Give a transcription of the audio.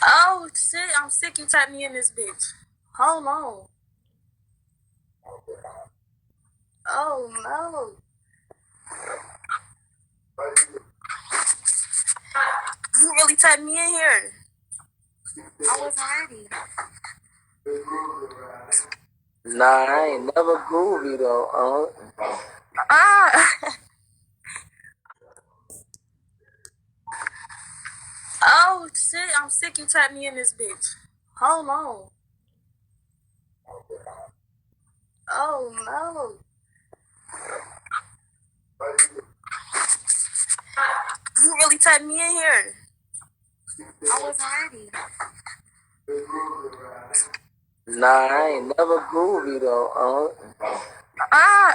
Oh shit, I'm sick you typed me in this bitch. Hold on. Oh no. You really typed me in here. I wasn't ready. Nah, I ain't never groovy though. Ah. Oh shit, I'm sick you typed me in this bitch. Hold on. Oh no. You really typed me in here. I wasn't ready. Nah, I ain't never groovy though. Ah.